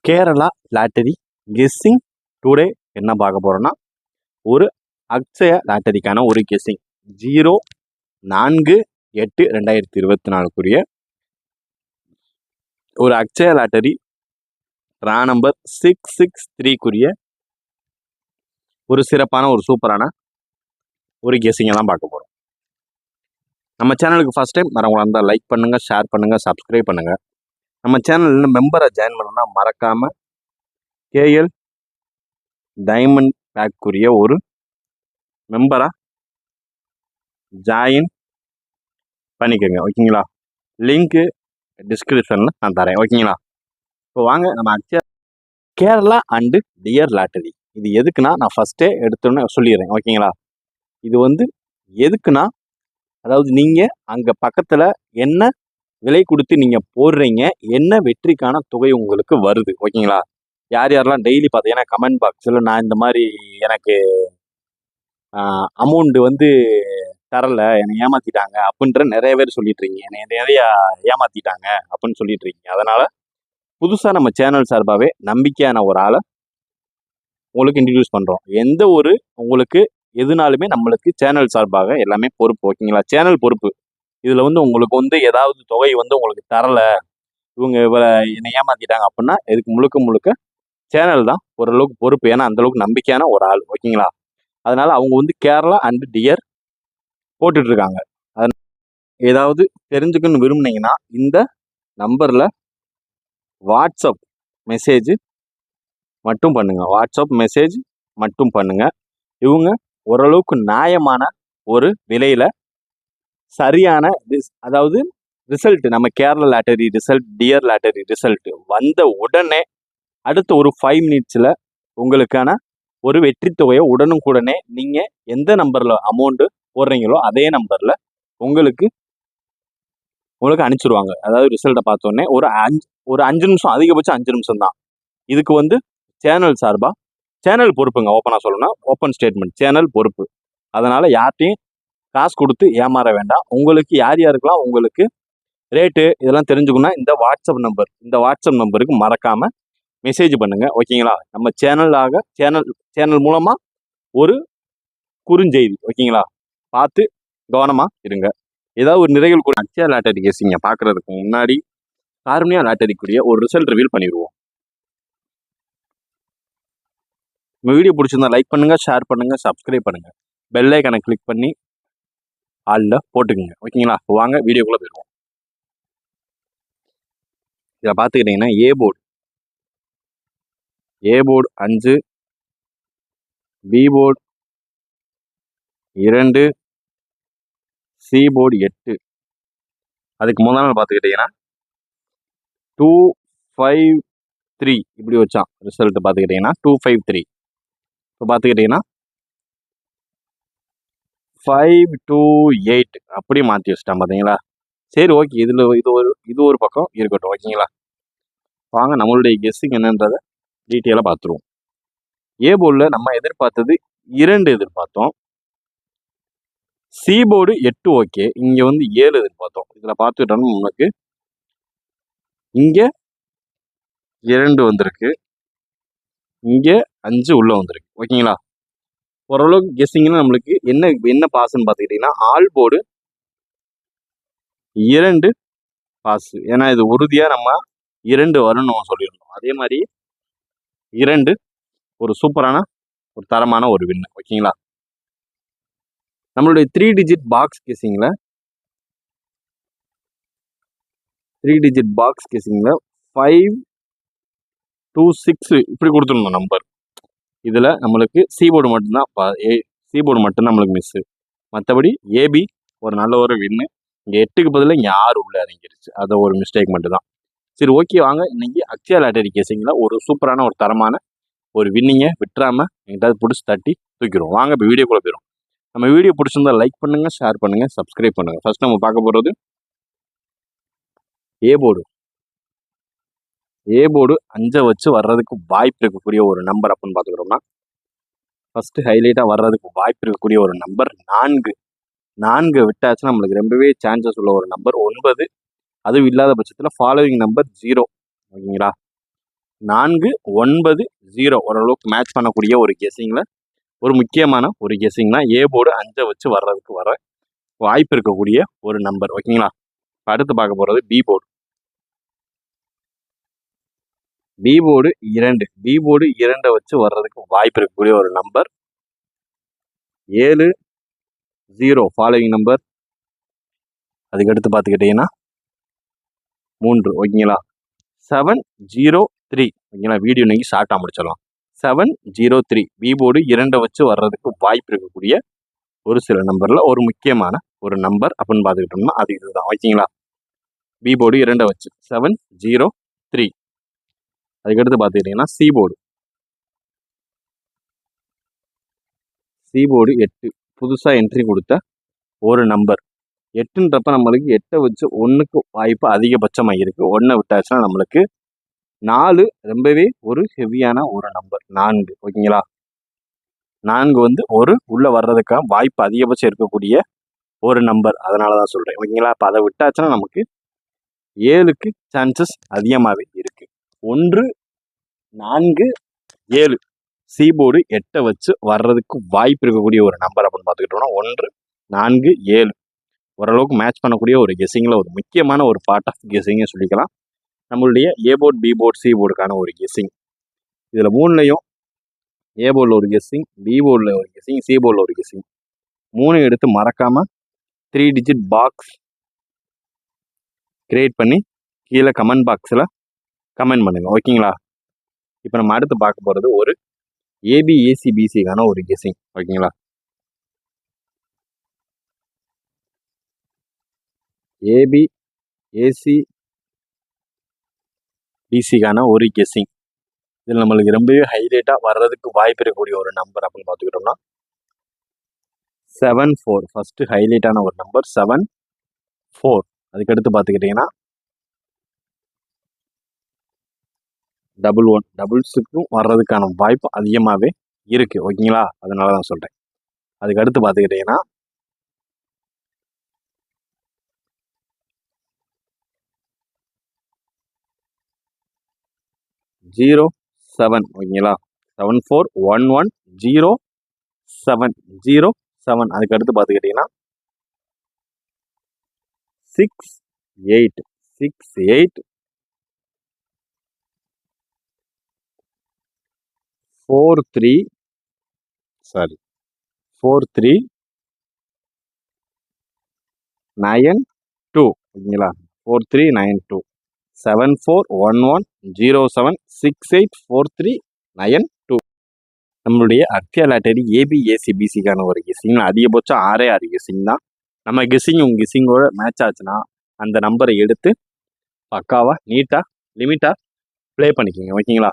Kerala lottery guessing today என்ன பார்க்க போகிறோன்னா ஒரு அக்ஷய லாட்டரிக்கான ஒரு கெஸ்ஸிங் 04/8/2024 ஒரு அக்ஷய லாட்டரி ரா நம்பர் 663 ஒரு சிறப்பான ஒரு சூப்பரான ஒரு கெஸ்ஸிங்கை தான் பார்க்க போகிறோம். நம்ம சேனலுக்கு ஃபஸ்ட் டைம் வரவங்களா இருந்தால் லைக் பண்ணுங்கள், ஷேர் பண்ணுங்கள், சப்ஸ்கிரைப் பண்ணுங்கள். நம்ம சேனலில் மெம்பரை ஜாயின் பண்ணணும்னா மறக்காமல் கேஎல் டைமண்ட் பேக்குரிய ஒரு மெம்பராக ஜாயின் பண்ணிக்கோங்க, ஓகேங்களா? லிங்க்கு டிஸ்கிரிப்ஷனில் நான் தரேன், ஓகேங்களா? இப்போ வாங்க நம்ம Akshaya Kerala and dear lottery இது எதுக்குன்னா நான் ஃபஸ்ட்டே எடுத்தோன்னே சொல்லிடுறேன், ஓகேங்களா? இது எதுக்குன்னா, அதாவது நீங்கள் அங்கே பக்கத்தில் என்ன விலை கொடுத்து நீங்கள் போடுறீங்க, என்ன வெற்றிக்கான தொகை உங்களுக்கு வருது, ஓகேங்களா? யார் யாரெல்லாம் டெய்லி பார்த்தீங்கன்னா கமெண்ட் பாக்ஸில் நான் இந்த மாதிரி எனக்கு அமௌண்ட்டு தரலை, என்னை ஏமாற்றிட்டாங்க அப்படின்ற நிறைய பேர் சொல்லிட்டுருக்கீங்க, என்னை நிறையா ஏமாற்றிட்டாங்க அப்படின்னு சொல்லிட்டுருக்கீங்க. அதனால் புதுசாக நம்ம சேனல் சார்பாகவே நம்பிக்கையான ஒரு ஆளை உங்களுக்கு இன்ட்ரடியூஸ் பண்ணுறோம். எந்த ஒரு உங்களுக்கு எதுனாலுமே நம்மளுக்கு சேனல் சார்பாக எல்லாமே பொறுப்பு, ஓகேங்களா? சேனல் பொறுப்பு. இதில் உங்களுக்கு ஏதாவது தொகை உங்களுக்கு தரலை, இவங்க என்னை ஏமாற்றிட்டாங்க அப்படின்னா இதுக்கு முழுக்க முழுக்க சேனல் தான் ஓரளவுக்கு பொறுப்பு. ஏன்னா அந்தளவுக்கு நம்பிக்கையான ஒரு ஆள், ஓகேங்களா? அதனால் அவங்க கேரளா அண்டு டியர் போட்டுட்ருக்காங்க. அது ஏதாவது தெரிஞ்சுக்கணும்னு விரும்புனீங்கன்னா இந்த நம்பரில் வாட்ஸ்அப் மெசேஜ் மட்டும் பண்ணுங்கள், வாட்ஸ்அப் மெசேஜ் மட்டும் பண்ணுங்கள். இவங்க ஓரளவுக்கு நியாயமான ஒரு விலையில் சரியான அதாவது ரிசல்ட், நம்ம Kerala lottery result, dear lottery result வந்த உடனே அடுத்த ஒரு 5 மினிட்ஸில் உங்களுக்கான ஒரு வெற்றி தொகையை உடனுக்குடனே நீங்கள் எந்த நம்பரில் அமௌண்ட்டு போடுறீங்களோ அதே நம்பரில் உங்களுக்கு அனுப்பிச்சிடுவாங்க. அதாவது ரிசல்ட்டை பார்த்தோன்னே ஒரு 5 நிமிஷம், அதிகபட்சம் 5 நிமிஷம் தான். இதுக்கு சேனல் சார்பாக சேனல் பொறுப்புங்க. ஓப்பனாக சொல்லணும்னா ஓப்பன் ஸ்டேட்மெண்ட், சேனல் பொறுப்பு. அதனால் யார்ட்டையும் காசு கொடுத்து ஏமாற வேண்டாம். உங்களுக்கு யார் யாருக்கெல்லாம் உங்களுக்கு ரேட்டு இதெல்லாம் தெரிஞ்சுக்கணும்னா இந்த வாட்ஸ்அப் நம்பருக்கு மறக்காமல் மெசேஜ் பண்ணுங்கள், ஓகேங்களா? நம்ம சேனல் மூலமாக ஒரு குறுஞ்செய்தி, ஓகேங்களா? பார்த்து கவனமாக இருங்க. ஏதாவது ஒரு நிறைகள் கூட அக்ஷயா லாட்டரி கேசிங்க பார்க்குறதுக்கு முன்னாடி கார்னியா லாட்டரிக்குரிய ஒரு ரிசல்ட் ரிவீல் பண்ணிடுவோம். நம்ம வீடியோ பிடிச்சிருந்தா லைக் பண்ணுங்கள், ஷேர் பண்ணுங்கள், சப்ஸ்கிரைப் பண்ணுங்கள், பெல் ஐக்கானை கிளிக் பண்ணி ஆளில் போட்டுக்குங்க, ஓகேங்களா? வாங்க வீடியோக்குள்ளே போயிடுவோம். இதில் பார்த்துக்கிட்டிங்கன்னா A board 5, B board 2, C board 8. அதுக்கு முதல் நாள் பார்த்துக்கிட்டிங்கன்னா 253 இப்படி வச்சான் ரிசல்ட். பார்த்துக்கிட்டிங்கன்னா 253. இப்போ பார்த்துக்கிட்டிங்கன்னா 528 அப்படியே மாற்றி வச்சிட்டான், பார்த்தீங்களா? சரி, ஓகே. இது ஒரு பக்கம் இருக்கட்டும், ஓகேங்களா? வாங்க நம்மளுடைய கெஸ்ஸிங் என்னன்றதை டீட்டெயிலாக பார்த்துருவோம். ஏ போர்டில் நம்ம எதிர்பார்த்தது 2 எதிர்பார்த்தோம். C board 8, okay. இங்கே 7 எதிர்பார்த்தோம். இதில் பார்த்துக்கிட்டோம்னா நமக்கு இங்கே 2 வந்திருக்கு, இங்கே 5 உள்ளே வந்திருக்கு, ஓகேங்களா? ஓரளவுக்கு கெஸ்ஸிங்னா நம்மளுக்கு என்ன பாஸ்ன்னு பார்த்துக்கிட்டிங்கன்னா ஆல் போர்டு 2 பாஸ். ஏன்னா இது உறுதியாக நம்ம 2 வரணும் சொல்லியிருந்தோம். அதே மாதிரி 2 ஒரு சூப்பரான ஒரு தரமான ஒரு வின்னு, ஓகேங்களா? நம்மளுடைய 3 டிஜிட் பாக்ஸ் கெஸ்ஸிங்கில் 5 to 6 இப்படி கொடுத்துருந்தோம் நம்பர். இதில் நம்மளுக்கு சி போர்டு மட்டும்தான் நம்மளுக்கு மிஸ்ஸு. மற்றபடி ஏபி ஒரு நல்ல ஒரு வின்னு. இங்கே 8க்கு பதில் இங்கே 6 உள்ளே இறங்கிருச்சு, அதை ஒரு மிஸ்டேக் மட்டும்தான். சரி, ஓகே. வாங்க இன்னைக்கு அக்ஷயா லாட்டரி கேசிங்கில் ஒரு சூப்பரான ஒரு தரமான ஒரு வின்னிங்கை விட்டுறாமல் எங்கிட்டாவது பிடிச்சி தட்டி தூக்கிடுவோம். வாங்க இப்போ வீடியோக்குள்ளே போயிடும். நம்ம வீடியோ பிடிச்சிருந்தா லைக் பண்ணுங்கள், ஷேர் பண்ணுங்கள், சப்ஸ்கிரைப் பண்ணுங்கள். ஃபர்ஸ்ட் நம்ம பார்க்க போகிறது ஏ போர்டு 5 வச்சு வர்றதுக்கு வாய்ப்பு இருக்கக்கூடிய ஒரு நம்பர் அப்படின்னு பார்த்துக்கிட்டோம்னா ஃபஸ்ட்டு ஹைலைட்டாக வர்றதுக்கு வாய்ப்பு இருக்கக்கூடிய ஒரு நம்பர் 4 விட்டாச்சுன்னா நம்மளுக்கு ரொம்பவே சான்சஸ் உள்ள ஒரு நம்பர் 9. அதுவும் இல்லாத பட்சத்தில் ஃபாலோவிங் நம்பர் 0, ஓகேங்களா? 490 ஓரளவுக்கு மேட்ச் பண்ணக்கூடிய ஒரு கெஸ்ஸிங்கில் ஒரு முக்கியமான ஒரு கெஸ்ஸிங்னா ஏ போர்டு 5 வச்சு வர்றதுக்கு வர வாய்ப்பு இருக்கக்கூடிய ஒரு நம்பர். ஓகேங்களா? அடுத்து பார்க்க போகிறது B board. B board 2. B board 2 வச்சு வர்றதுக்கு வாய்ப்பு இருக்கக்கூடிய ஒரு நம்பர் 70 ஃபாலோவிங் நம்பர். அதுக்கடுத்து பார்த்துக்கிட்டிங்கன்னா 3. ஓகேங்களா? 703. ஓகேங்களா? வீடியோ நீங்கள் ஷார்ட்டாக முடிச்சிடலாம். 703 பி போர்டு 2 வச்சு வர்றதுக்கு வாய்ப்பு இருக்கக்கூடிய ஒரு சில நம்பரில் ஒரு முக்கியமான ஒரு நம்பர் அப்படின்னு பார்த்துக்கிட்டோம்னா அது இதுதான். ஓகேங்களா? பி போர்டு 2 வச்சு 703. அதுக்கடுத்து பார்த்துக்கிட்டிங்கன்னா சி போர்டு. சி போர்டு 8 புதுசாக என்ட்ரி கொடுத்த ஒரு நம்பர். 8ன்றப்ப நம்மளுக்கு 8 வச்சு 1க்கு வாய்ப்பு அதிகபட்சமாக இருக்குது. 1 விட்டாச்சுன்னா நம்மளுக்கு 4 ரொம்பவே ஒரு ஹெவியான ஒரு நம்பர். 4. ஓகேங்களா? 4 வந்து ஒரு உள்ளே வர்றதுக்காக வாய்ப்பு அதிகபட்சம் இருக்கக்கூடிய ஒரு நம்பர். அதனால தான் சொல்கிறேன். ஓகேங்களா? இப்போ அதை விட்டாச்சுன்னா நமக்கு 7க்கு சான்சஸ் அதிகமாகவே இருக்குது. 1 4 7 சி போர்டு 8 வச்சு வர்றதுக்கு வாய்ப்பு இருக்கக்கூடிய ஒரு நம்பர் அப்படின்னு பார்த்துக்கிட்டோம்னா 1 4 7 ஓரளவுக்கு மேட்ச் பண்ணக்கூடிய ஒரு கெஸ்ஸிங்கில் ஒரு முக்கியமான ஒரு பார்ட் ஆஃப் கெஸ்ஸிங்கை சொல்லிக்கலாம். நம்மளுடைய A board B board C போர்டுக்கான ஒரு கெஸ்ஸிங். இதில் 3லையும் ஏ போர்டில் ஒரு கெஸ்ஸிங், பி போர்டில் ஒரு கெஸ்ஸிங், சி போர்டில் ஒரு கெஸ்ஸிங். 3 எடுத்து மறக்காமல் 3 டிஜிட் பாக்ஸ் கிரியேட் பண்ணி கீழே கமெண்ட் பாக்ஸில் கமெண்ட் பண்ணுங்கள். ஓகேங்களா? இப்போ நம்ம அடுத்து பார்க்க போகிறது ஒரு ஏபி ஏசி பிசிக்கான ஒரு கெஸ்ஸிங். ஓகேங்களா? ஏபி ஏசி பிசிக்கான ஒரு கெஸ்ஸிங். இதில் நம்மளுக்கு ரொம்பவே ஹைலைட்டாக வர்றதுக்கு வாய்ப்பு இருக்கக்கூடிய ஒரு நம்பர் அப்படின்னு பார்த்துக்கிட்டோம்னா 74. ஃபஸ்ட்டு ஹைலைட்டான ஒரு நம்பர் 74. அதுக்கடுத்து பார்த்துக்கிட்டிங்கன்னா 11. டபுள்ஸுக்கும் வர்றதுக்கான வாய்ப்பு அதிகமாகவே இருக்குது. ஓகேங்களா? அதனால தான் சொல்கிறேன். அதுக்கடுத்து பார்த்துக்கிட்டிங்கன்னா 07. ஓகேங்களா? 74110707. அதுக்கடுத்து பார்த்துக்கிட்டிங்கன்னா 68. 43. 4392. ஓகேங்களா? 4392. 741107684392. நம்மளுடைய அக்ஷயா லாட்டரி ஏபி ஏசி பிசிக்கான ஒரு கெஸ்ஸிங் அதிகபட்சம் 6 கெஸ்ஸிங் தான். நம்ம கெஸ்ஸிங் உங்கள் கெஸ்ஸிங்கோட மேட்ச் ஆச்சுன்னா அந்த நம்பரை எடுத்து பக்காவாக நீட்டாக லிமிட்டாக ப்ளே பண்ணிக்கிங்க. ஓகேங்களா?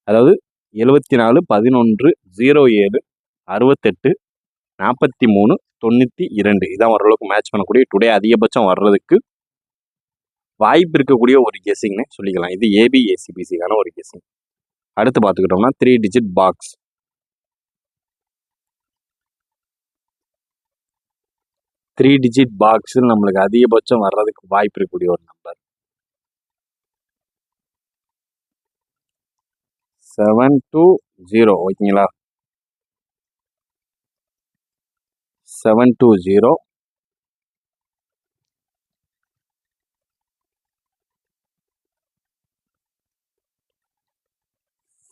அதாவது 74 11 07 68 43 92 இதான் ஓரளவுக்கு மேட்ச் பண்ணக்கூடிய டுடே அதிகபட்சம் வர்றதுக்கு வாய்ப்பு இருக்கக்கூடிய ஒரு கெஸ்ஸிங்னு சொல்லிக்கலாம். இது ஏபி ஏசிபிசிக்கான ஒரு கெஸ்ஸிங். அடுத்து பார்த்துக்கிட்டோம்னா 3 டிஜிட் பாக்ஸ். 3 டிஜிட் பாக்ஸ் நம்மளுக்கு அதிகபட்சம் வர்றதுக்கு வாய்ப்பு இருக்கக்கூடிய ஒரு நம்பர் 720. ஓகேங்களா? 720.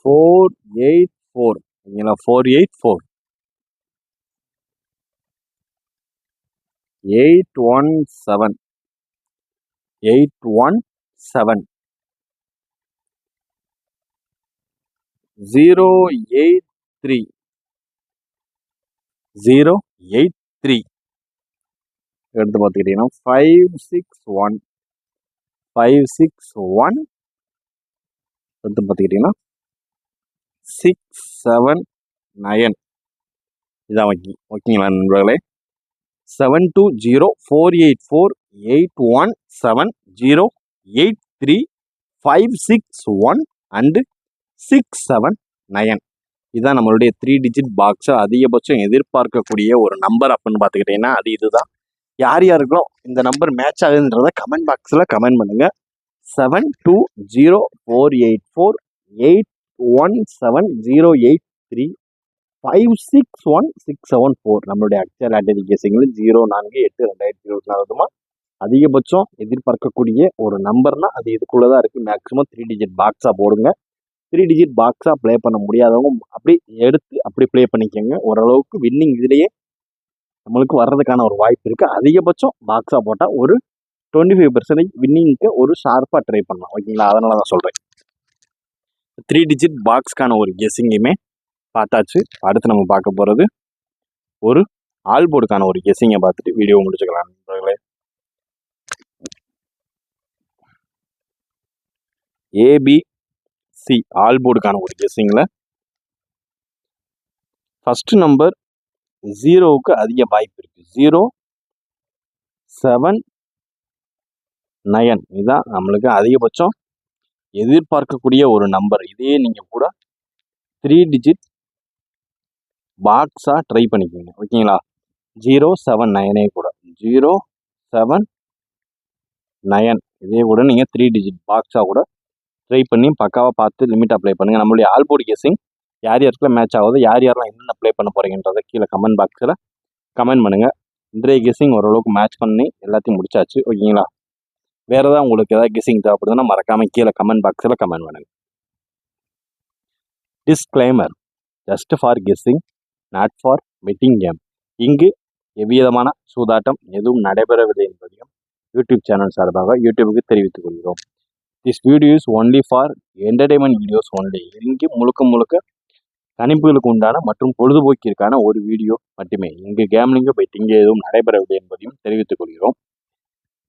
484. ஓகேங்களா? 484. 817. 817. 083. 083. எடுத்து பார்த்துக்கிட்டீங்கன்னா 561. 561. எடுத்து பார்த்துக்கிட்டிங்கன்னா 679. இதான் ஓகேங்களா நண்பர்களே? 720 484 817 083 561 அண்டு 679. இதுதான் நம்மளுடைய 3 டிஜிட் பாக்ஸை அதிகபட்சம் எதிர்பார்க்கக்கூடிய ஒரு நம்பர் அப்படின்னு பார்த்துக்கிட்டிங்கன்னா அது இதுதான். யார் யாருக்கும் இந்த நம்பர் மேட்ச் ஆகுதுன்றத கமெண்ட் பாக்ஸில் கமெண்ட் பண்ணுங்கள். 720484817083 561674 நம்மளுடைய அக்ஷய லாட்டரி கேசிங்கில் 04/8/2024 அதிகபட்சம் எதிர்பார்க்கக்கூடிய ஒரு நம்பர்னா அது இதுக்குள்ளதான் இருக்கு. மேக்ஸிமம் 3 டிஜிட் பாக்ஸா போடுங்க. 3 டிஜிட் பாக்ஸா ப்ளே பண்ண முடியாதவங்க அப்படி எடுத்து அப்படி ப்ளே பண்ணிக்கோங்க. ஓரளவுக்கு வின்னிங் இதுலயே நம்மளுக்கு வர்றதுக்கான ஒரு வாய்ப்பு இருக்கு. அதிகபட்சம் பாக்ஸா போட்டா ஒரு 25% வின்னிங்க்கு ஒரு ஷார்ப்பா ட்ரை பண்ணலாம். ஓகேங்களா? அதனால தான் சொல்றேன். 3 டிஜிட் பாக்ஸ்க்கான ஒரு கெஸ்ஸிங்குமே பார்த்தாச்சு. அடுத்து நம்ம பார்க்க போறது ஒரு ஆல் போர்டுக்கான ஒரு கெஸ்ஸிங்கை பார்த்துட்டு வீடியோ முடிச்சுக்கலாம் நண்பர்களே. ஏபிசி ஆல் போர்டுக்கான ஒரு கெஸ்ஸிங்ல ஃபர்ஸ்ட் நம்பர் 0க்கு அதிக வாய்ப்பு இருக்கு. 0, 7, 9 இதுதான் நம்மளுக்கு அதிகபட்சம் எதிர்பார்க்கக்கூடிய ஒரு நம்பர். இதே நீங்க கூட 3 டிஜிட் பாக்ஸா ட்ரை பண்ணிக்கோங்க. ஓகேங்களா? 0, 7, 9 கூட 0, 7, 9 இதே கூட நீங்க 3 டிஜிட் பாக்ஸா கூட ட்ரை பண்ணி பக்காவா பார்த்து லிமிட் அப்ளை பண்ணுங்க. நம்மளுடைய ஆல் போர்டு கெஸ்ஸிங் யார் யாருக்குலாம் மேட்ச் ஆகுது, யார் யாரெல்லாம் என்னென்ன ப்ளே பண்ண போறீங்கன்றதை கீழே கமெண்ட் பாக்ஸில் கமெண்ட் பண்ணுங்க. இன்றைய கெஸ்ஸிங் ஓரளவுக்கு மேட்ச் பண்ணி எல்லாத்தையும் முடிச்சாச்சு. ஓகேங்களா? வேற ஏதாவது உங்களுக்கு ஏதாவது கெஸ்ஸிங் தேவைப்படுதுன்னா மறக்காம கீழே கமெண்ட் பாக்ஸில் கமெண்ட் பண்ணுங்க. Disclaimer: just for guessing, not for betting game. இங்கு எவ்விதமான சூதாட்டம் எதுவும் நடைபெறவில்லை என்பதையும் யூடியூப் சேனல் சார்பாக யூடியூபுக்கு தெரிவித்துக் கொள்கிறோம். This video is only for entertainment videos only. இங்கு முழுக்க முழுக்க கணிப்புகளுக்கு உண்டான மற்றும் பொழுதுபோக்கிற்கான ஒரு வீடியோ மட்டுமே. இங்கு கேம்லிங்கோ பெட்டிங் எதுவும் நடைபெறவில்லை என்பதையும் தெரிவித்துக் கொள்கிறோம்.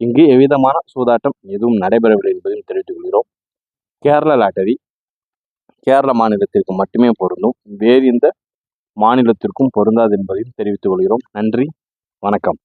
இங்கு எவ்விதமான சூதாட்டம் எதுவும் நடைபெறவில்லை என்பதையும் தெரிவித்துக் கொள்கிறோம். கேரளா லாட்டரி கேரள மாநிலத்திற்கு மட்டுமே பொருந்தும். வேறு எந்த மாநிலத்திற்கும் பொருந்தாது என்பதையும் தெரிவித்துக் கொள்கிறோம். நன்றி, வணக்கம்.